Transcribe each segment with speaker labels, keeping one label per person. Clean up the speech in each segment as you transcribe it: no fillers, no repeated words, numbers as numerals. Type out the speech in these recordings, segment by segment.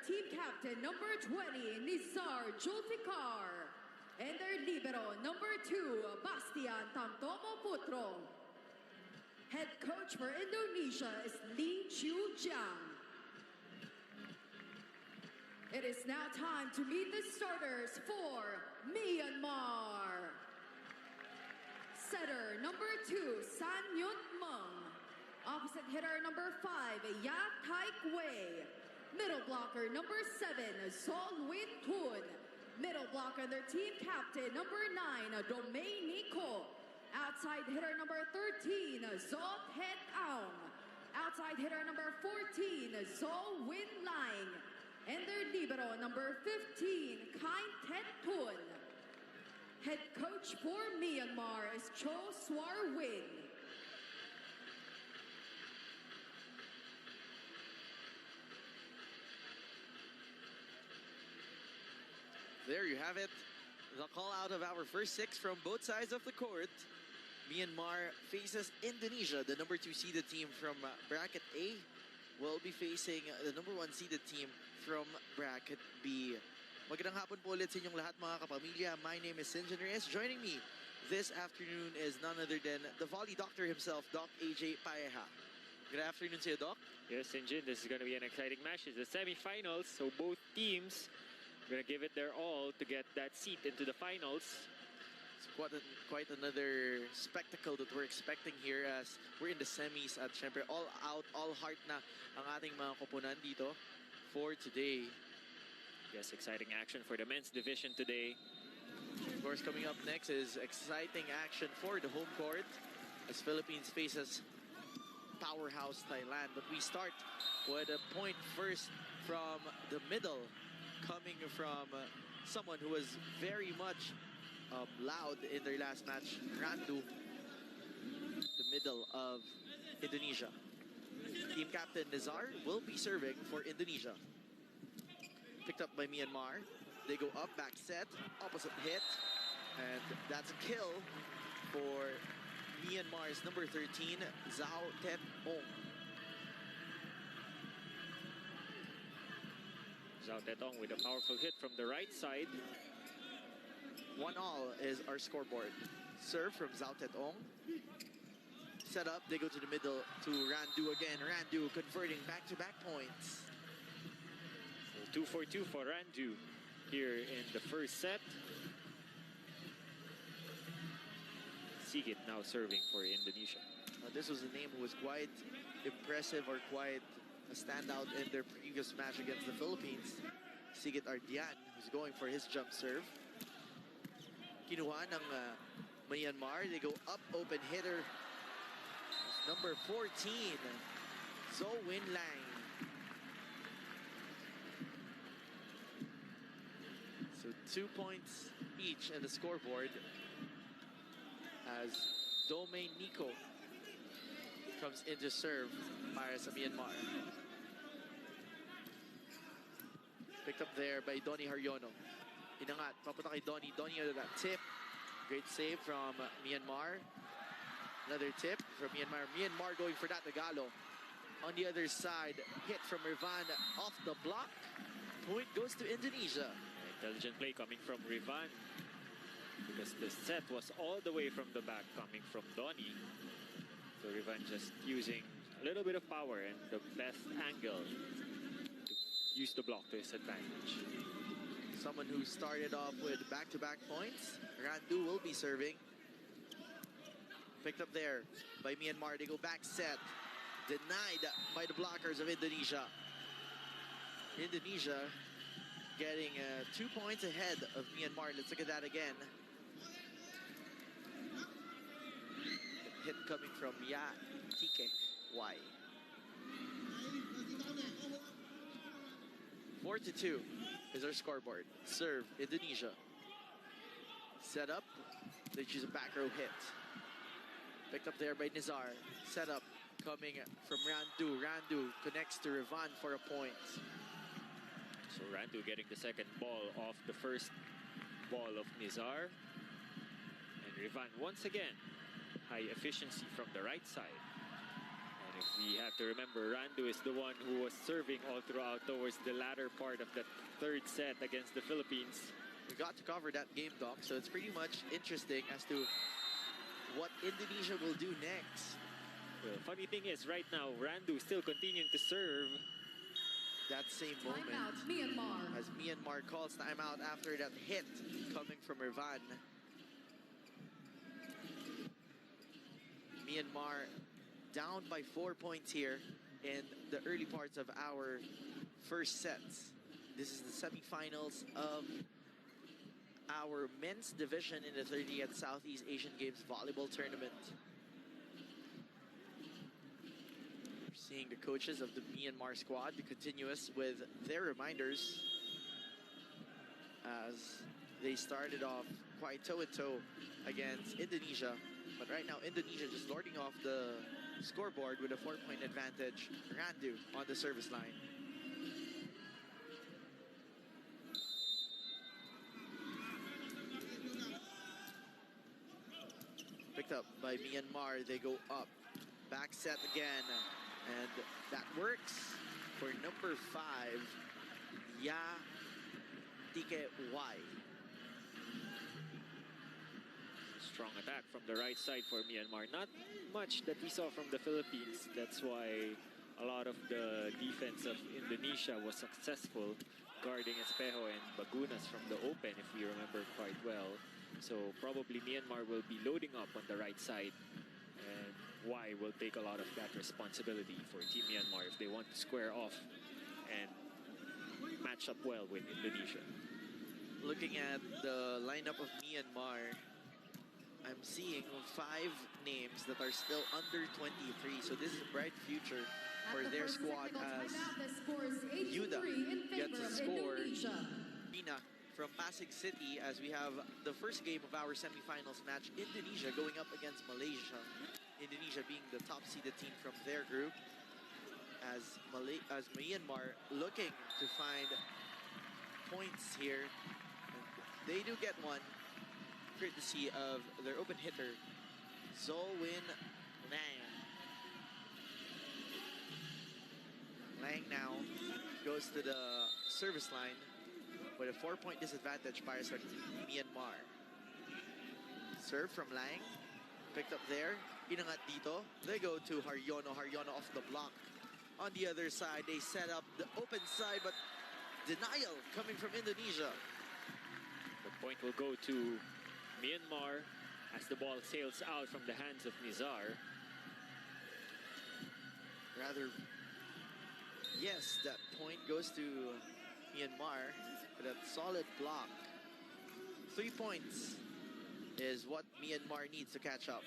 Speaker 1: team captain number 20, Nizar Julfikar. And their libero number 2, Bastian Tamtomo Putro. Head coach for Indonesia is Lee Chiu Jiang. It is now time to meet the starters for Myanmar. Setter number 2, San Yun Meng. Opposite hitter number 5, Ya Taik Wei. Middle blocker number 7, Sol Win Tun. Middle blocker, their team captain number 9, Domenico. Outside hitter number 13, Zo Het Aung. Outside hitter number 14, Zo Win Lang. And their libero number 15, Kain Tet Tun. Head coach for Myanmar is Cho Swar Win.
Speaker 2: There you have it. The call out of our first 6 from both sides of the court. Myanmar faces Indonesia, the number 2 seeded team from bracket A. Will be facing the number 1 seeded team from bracket B. Magandang hapon po ulit sa inyong lahat mga kapamilya. My name is Sinjin Reyes. Joining me this afternoon is none other than the volley doctor himself, Doc AJ Pareja. Good afternoon to you, Doc.
Speaker 3: Yes, Sinjin, this is going to be an exciting match. It's the semifinals, so both teams are going to give it their all to get that seat into the finals.
Speaker 2: It's quite another spectacle that we're expecting here as we're in the semis at syempre all out, all heart na ang ating mga koponan dito for today.
Speaker 3: Yes, exciting action for the men's division today.
Speaker 2: Of course, coming up next is exciting action for the home court as Philippines faces powerhouse Thailand. But we start with a point first from the middle, coming from someone who was very much loud in their last match, Randu, the middle of Indonesia. Team captain Nizar will be serving for Indonesia. Picked up by Myanmar. They go up, back set, opposite hit. And that's a kill for Myanmar's number 13, Zhao Tet Ong.
Speaker 3: Zhao Tet Ong with a powerful hit from the right side.
Speaker 2: 1-all is our scoreboard. Serve from Zhao Tet Ong. Set up, they go to the middle to Randu again. Randu converting back-to-back points.
Speaker 3: 2 for 2 for Randu here in the first set. Sigit now serving for Indonesia.
Speaker 2: This was a name who was quite impressive or quite a standout in their previous match against the Philippines. Sigit Ardian, who's going for his jump serve. Kinuha ng Myanmar. They go up, open hitter. It's number 14, Zo Win Lang. So 2 points each in the scoreboard as Domenico comes in to serve para sa Myanmar. Picked up there by Donnie Haryono. Inangat, papunta kay Donnie. Donnie under that tip. Great save from Myanmar. Another tip from Myanmar. Myanmar going for that Tagalog. On the other side, hit from Rivan off the block. Point goes to Indonesia.
Speaker 3: Intelligent play coming from Rivan because the set was all the way from the back coming from Donnie. So Rivan just using a little bit of power and the best angle to use the block to his advantage.
Speaker 2: Someone who started off with back-to-back points. Randu will be serving. Picked up there by Myanmar. They go back set. Denied by the blockers of Indonesia. Indonesia getting 2 points ahead of Myanmar. Let's look at that again. Hit coming from Ya Tike Y. 4-2 is our scoreboard. Serve Indonesia. Set up. They choose a back row hit. Picked up there by Nizar. Set up coming from Randu. Randu connects to Rivan for a point.
Speaker 3: So Randu getting the second ball off the first ball of Nizar. And Rivan once again, high efficiency from the right side. And If we have to remember, Randu is the one who was serving all throughout towards the latter part of that third set against the Philippines.
Speaker 2: We got to cover that game, Doc, so it's pretty much interesting as to what Indonesia will do next.
Speaker 3: Well, funny thing is, right now, Randu still continuing to serve.
Speaker 2: That same moment,
Speaker 1: Timeout, Myanmar.
Speaker 2: as Myanmar calls timeout after that hit coming from Irvan. Myanmar down by 4 points here in the early parts of our first sets. This is the semifinals of our men's division in the 30th Southeast Asian Games Volleyball Tournament. We're seeing the coaches of the Myanmar squad be continuous with their reminders as they started off quite toe-to-toe against Indonesia. But right now, Indonesia just lording off the scoreboard with a 4-point advantage. Randu on the service line. Picked up by Myanmar. They go up. Back set again. And that works for number 5, Ya Tike Y.
Speaker 3: Strong attack from the right side for Myanmar. Not much that we saw from the Philippines. That's why a lot of the defense of Indonesia was successful guarding Espejo and Bagunas from the open, if we remember quite well. So probably Myanmar will be loading up on the right side, and Y will take a lot of that responsibility for Team Myanmar if they want to square off and match up well with Indonesia.
Speaker 2: Looking at the lineup of Myanmar, I'm seeing 5 names that are still under 23. So this is a bright future for their squad as Yuda gets a score. Rina from Pasig City as we have the first game of our semifinals match. Indonesia going up against Malaysia. Indonesia being the top-seeded team from their group. As Myanmar looking to find points here. And they do get one, courtesy of their open hitter, Zolwin Lang. Lang now goes to the service line with a 4-point disadvantage para sa Myanmar. Serve from Lang, picked up there, inangat dito. They go to Haryono, Haryono off the block. On the other side, they set up the open side, but denial coming from Indonesia.
Speaker 3: The point will go to Myanmar as the ball sails out from the hands of Nizar.
Speaker 2: Rather, yes, that point goes to Myanmar with a solid block. 3 points is what Myanmar needs to catch up.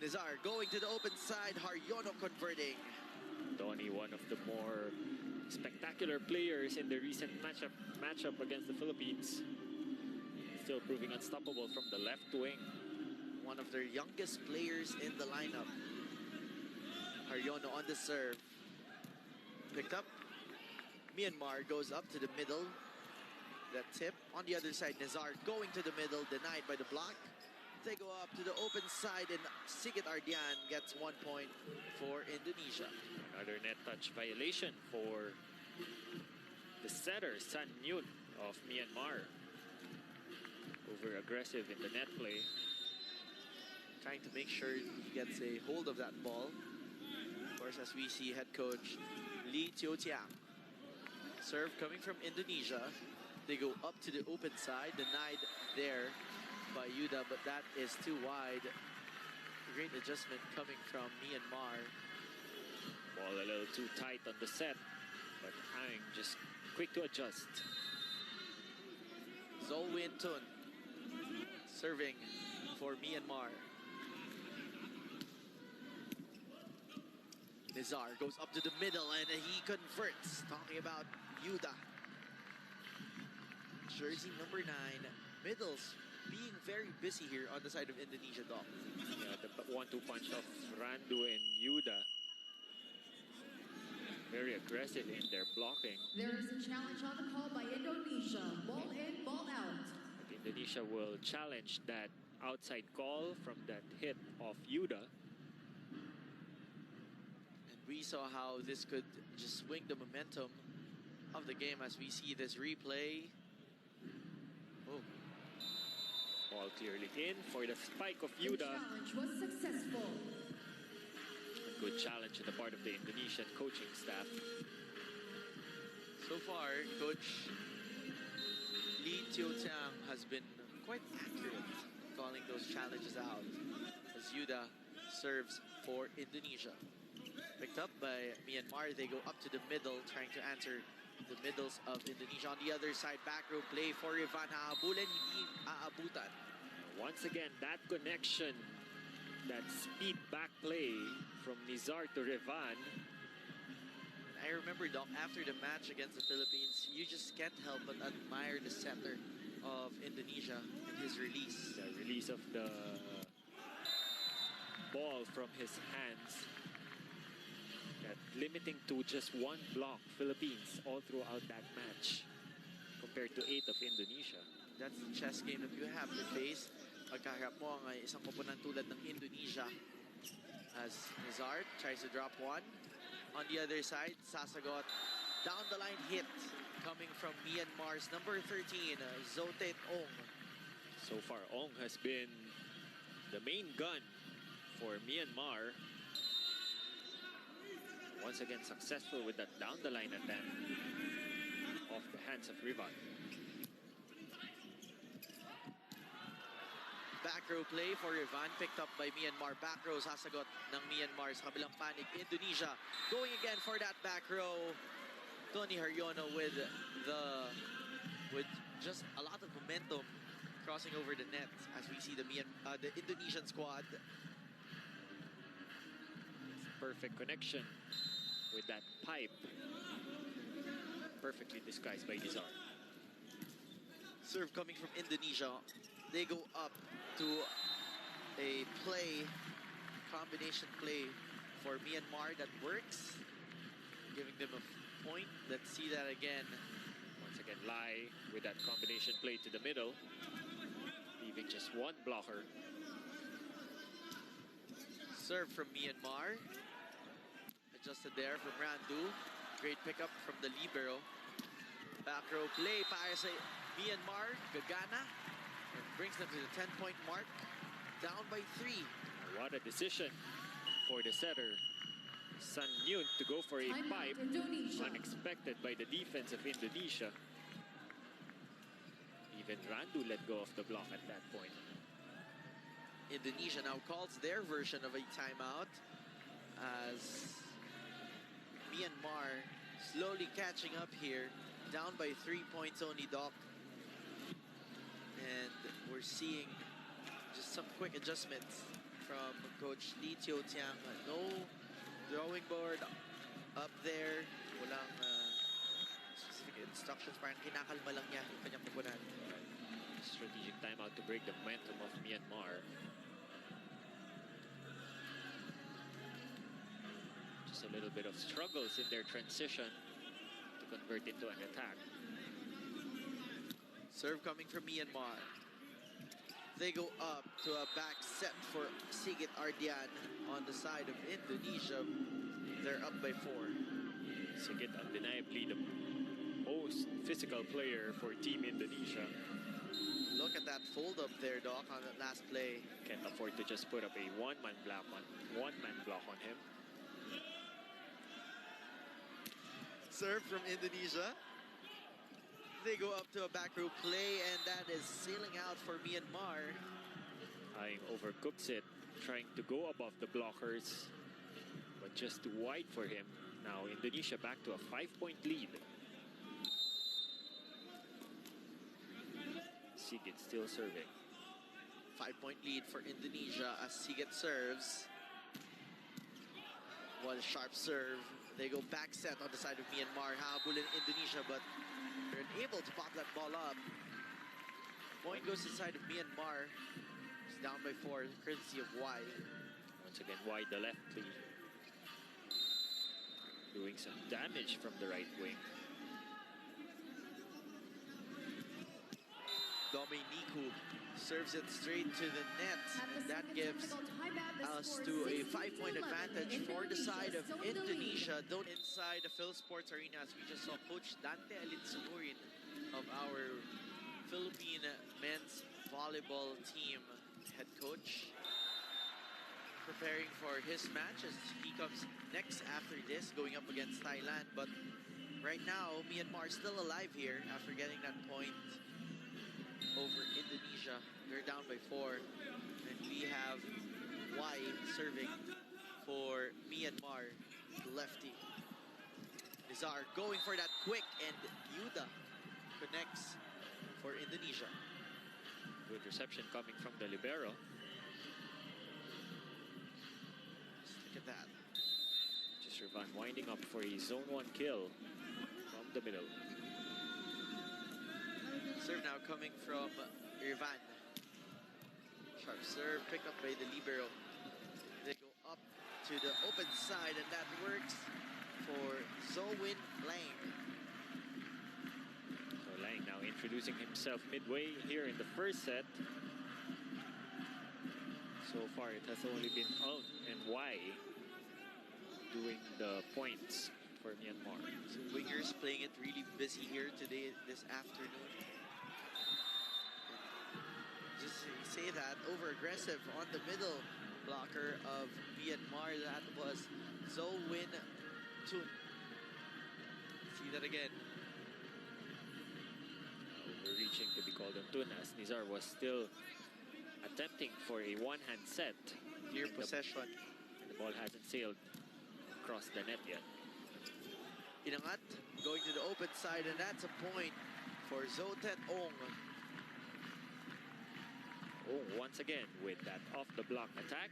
Speaker 2: Nizar going to the open side, Haryono converting.
Speaker 3: Donnie, one of the more spectacular players in the recent matchup against the Philippines. Still proving unstoppable from the left wing.
Speaker 2: One of their youngest players in the lineup. Haryono on the serve. Picked up. Myanmar goes up to the middle. That tip on the other side. Nizar going to the middle, denied by the block. They go up to the open side and Sigit Ardian gets 1 point for Indonesia.
Speaker 3: Another net touch violation for the setter, San Yun of Myanmar. Over aggressive in the net play.
Speaker 2: Trying to make sure he gets a hold of that ball. Of course, as we see head coach Lee Tiotiang. Serve coming from Indonesia. They go up to the open side, denied there by Yuda, but that is too wide. Great adjustment coming from Myanmar.
Speaker 3: Ball a little too tight on the set, but Hang just quick to adjust.
Speaker 2: Zolwin Tun serving for Myanmar. Nizar goes up to the middle and he converts. Talking about Yuda. Jersey number 9. Middles being very busy here on the side of Indonesia, Doc.
Speaker 3: Yeah, the 1-2 punch of Randu and Yuda. Very aggressive in their blocking.
Speaker 1: There is a challenge on the call by Indonesia. Ball in, ball out.
Speaker 3: Indonesia will challenge that outside call from that hit of Yuda.
Speaker 2: we saw how this could just swing the momentum of the game as we see this replay. Oh.
Speaker 3: Ball clearly in for the spike of
Speaker 1: The
Speaker 3: Yuda.
Speaker 1: challenge was successful.
Speaker 3: A good challenge on the part of the Indonesian coaching staff.
Speaker 2: So far, Coach Lee Tio-Tiang has been quite accurate calling those challenges out as Yuda serves for Indonesia. Picked up by Myanmar, they go up to the middle, trying to answer the middles of Indonesia. On the other side, back row play for Ivan. Hahabulan, hindi aabutan.
Speaker 3: Once again, that connection, that speed back play from Nizar to Revan.
Speaker 2: I remember, Doc, after the match against the Philippines, you just can't help but admire the setter of Indonesia and his release.
Speaker 3: The release of the ball from his hands. That limiting to just one block, Philippines, all throughout that match, compared to 8 of Indonesia.
Speaker 2: That's the chess game that you have to face. Pagkaharap mo ang isang koponan tulad ng Indonesia as Nizar tries to drop one. On the other side, Sasagot, down the line hit coming from Myanmar's number 13, Zotet Ong.
Speaker 3: So far, Ong has been the main gun for Myanmar. Once again, successful with that down the line attempt off the hands of Rivan.
Speaker 2: Back row play for Ivan, picked up by Myanmar. Back row, sasagot ng Myanmar sa kabilang panig. Indonesia going again for that back row. Tony Haryono with just a lot of momentum crossing over the net as we see the Indonesian squad.
Speaker 3: Perfect connection with that pipe. Perfectly disguised by Nizar.
Speaker 2: Serve coming from Indonesia. They go up to a combination play for Myanmar that works, giving them a point. Let's see that again.
Speaker 3: Once again, Lai with that combination play to the middle, leaving just one blocker.
Speaker 2: Serve from Myanmar. Adjusted there from Randu. Great pickup from the libero. Back row play para sa Myanmar. Gagana. And brings them to the 10-point mark. Down by 3.
Speaker 3: What a decision for the setter. San Yun to go for a
Speaker 1: Timeout,
Speaker 3: pipe.
Speaker 1: Indonesia.
Speaker 3: Unexpected by the defense of Indonesia. Even Randu let go of the block at that point.
Speaker 2: Indonesia now calls their version of a timeout as Myanmar slowly catching up here. Down by 3 points only, Doc. And we're seeing just some quick adjustments from Coach Lee Tio-Tiang. No drawing board up there. Walang specific instructions. Parang kinakalma lang niya yung kanyang pupunan.
Speaker 3: Strategic timeout to break the momentum of Myanmar. Just a little bit of struggles in their transition to convert into an attack.
Speaker 2: Serve coming from Myanmar. They go up to a back set for Sigit Ardian on the side of Indonesia. They're up by 4.
Speaker 3: Sigit undeniably the most physical player for Team Indonesia.
Speaker 2: Look at that fold up there, Doc, on that last play.
Speaker 3: Can't afford to just put up a one-man block on him.
Speaker 2: Serve from Indonesia. They go up to a back row play, and that is sailing out for Myanmar.
Speaker 3: Eyeing overcooks it, trying to go above the blockers, but just too wide for him. Now Indonesia back to a 5-point lead. Sigit still serving.
Speaker 2: 5-point lead for Indonesia as Sigit serves. One sharp serve. They go back set on the side of Myanmar. Hahabulin Indonesia, but they're unable to pop that ball up. Point goes to the side of Myanmar. It's down by 4, courtesy of Y.
Speaker 3: Once again, wide the left lead. Doing some damage from the right wing.
Speaker 2: Dominiku serves it straight to the net.
Speaker 1: At the
Speaker 2: That
Speaker 1: second
Speaker 2: gives
Speaker 1: technical timeout, the
Speaker 2: us
Speaker 1: score
Speaker 2: to a
Speaker 1: 16
Speaker 2: 5-point
Speaker 1: to 11.
Speaker 2: advantage for the side of
Speaker 1: Still in the lead.
Speaker 2: Indonesia. Don't inside the Phil Sports Arena as we just saw Coach Dante Alinsunurin of our Philippine men's volleyball team head coach, preparing for his match as he comes next after this, going up against Thailand. But right now, Myanmar is still alive here after getting that point over Indonesia. They're down by 4. And we have Y serving for Myanmar, the lefty. Nizar going for that quick, and Yuda connects for Indonesia.
Speaker 3: Good reception coming from the libero.
Speaker 2: Just look at that.
Speaker 3: Just Rivan winding up for a zone 1 kill from the middle.
Speaker 2: Serve now coming from Rivan. Sharp serve, picked up by the libero. They go up to the open side, and that works for Zowin Lang.
Speaker 3: So Lang now introducing himself midway here in the first set. So far, it has only been Ung and Y doing the points for Myanmar.
Speaker 2: So wingers playing it really busy here today, this afternoon. Just say that, over-aggressive on the middle blocker of Myanmar. That was Zowin Tun. See that again.
Speaker 3: Overreaching to be called on Tun as Nizar was still attempting for a one-hand set.
Speaker 2: Clear possession.
Speaker 3: And the ball hasn't sailed across the net yet.
Speaker 2: Inangat going to the open side, and that's a point for Zotet Ong.
Speaker 3: Oh, once again with that off-the-block attack.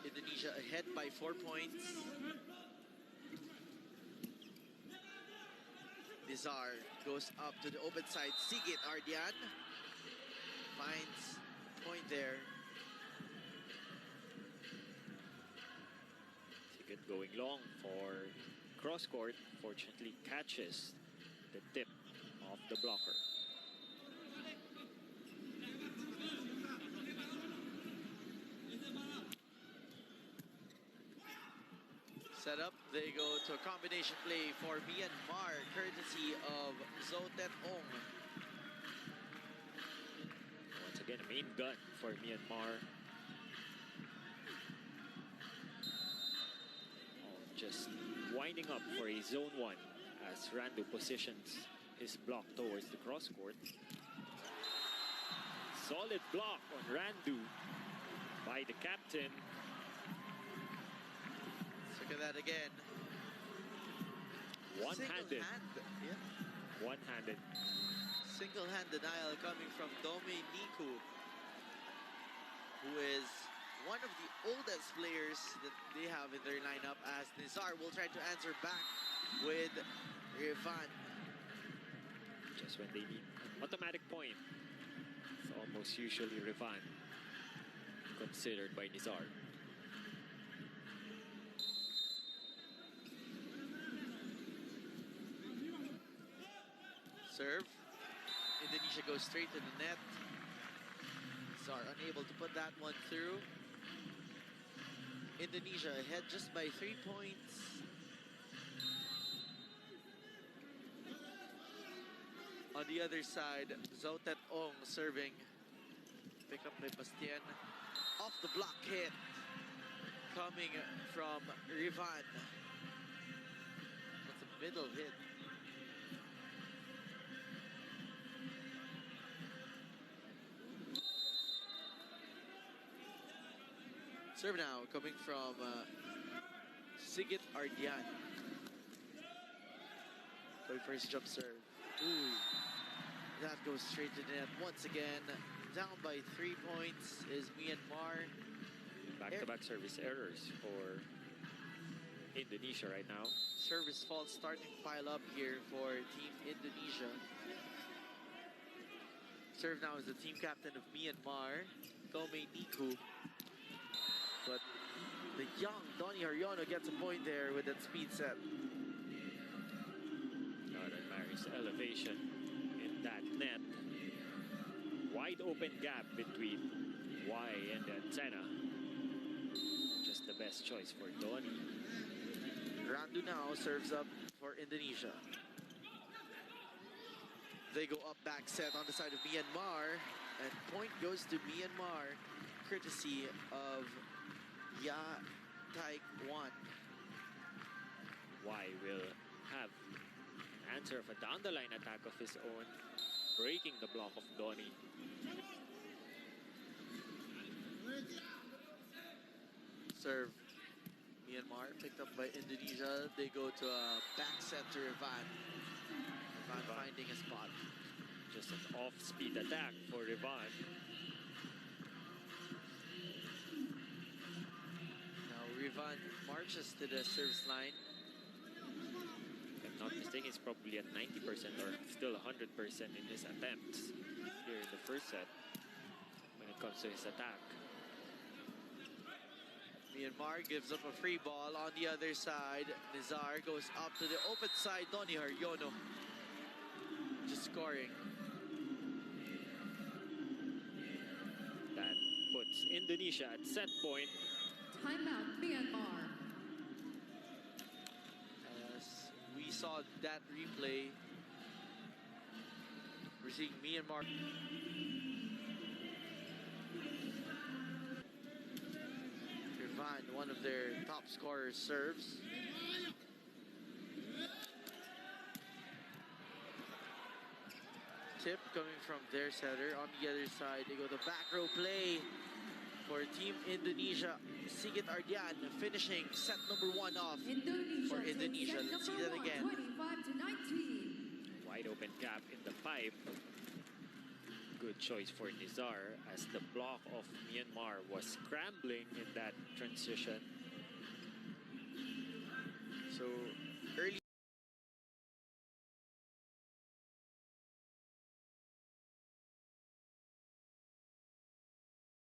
Speaker 2: Indonesia ahead by 4 points. Nizar goes up to the open side. Sigit Ardian finds a point there.
Speaker 3: Sigit going long for cross court. Fortunately catches the tip of the blocker.
Speaker 2: Set up, they go to a combination play for Myanmar, courtesy of Zotet Ong.
Speaker 3: Once again, a main gun for Myanmar. Oh, just winding up for a zone 1 as Randu positions his block towards the cross court. Solid block on Randu by the captain.
Speaker 2: Look at that again.
Speaker 3: One-handed.
Speaker 2: Yeah.
Speaker 3: One-handed.
Speaker 2: Single-hand denial coming from Dominiku, who is one of the oldest players that they have in their lineup, as Nizar will try to answer back with Rivan.
Speaker 3: Just when they need an automatic point, it's almost usually Rivan considered by Nizar.
Speaker 2: Serve. Indonesia goes straight to the net. Nizar unable to put that one through. Indonesia ahead just by 3 points. On the other side, Zotet Ong serving. Pick up by Bastien. Off the block hit. Coming from Rivan. That's a middle hit. Serve now coming from Sigit Ardian. Going for his jump serve. Ooh, that goes straight to the net once again. Down by 3 points is Myanmar.
Speaker 3: Back-to-back service errors for Indonesia right now.
Speaker 2: Service faults starting to pile up here for Team Indonesia. Serve now is the team captain of Myanmar, Dominiku. But the young Donny Haryono gets a point there with that speed set.
Speaker 3: post elevation in that net. Wide open gap between Y and the antenna. Just the best choice for Donnie.
Speaker 2: Randu now serves up for Indonesia. They go up back set on the side of Myanmar, and point goes to Myanmar, courtesy of Ya Taek-wan.
Speaker 3: Y will have an answer of a down-the-line attack of his own, breaking the block of Donnie.
Speaker 2: Serve Myanmar, picked up by Indonesia. They go to a back set to Rivan. Rivan finding a spot.
Speaker 3: Just an off-speed attack for Rivan.
Speaker 2: Now Rivan marches to the service line.
Speaker 3: If I'm not mistaken, he's probably at 90% or still 100% in his attempts here in the first set when it comes to his attack.
Speaker 2: Myanmar gives up a free ball on the other side. Nizar goes up to the open side. Donnie Haryono just scoring.
Speaker 3: That puts Indonesia at set point.
Speaker 1: Timeout, Myanmar.
Speaker 2: As we saw that replay, we're seeing Myanmar. Rivan, one of their top scorers, serves. Tip coming from their setter. On the other side, they go to back row play for Team Indonesia. Sigit Ardian finishing set number 1 off for Indonesia. Let's see that again.
Speaker 1: 25-19.
Speaker 3: Wide open gap in the pipe. Good choice for Nizar as the block of Myanmar was scrambling in that transition.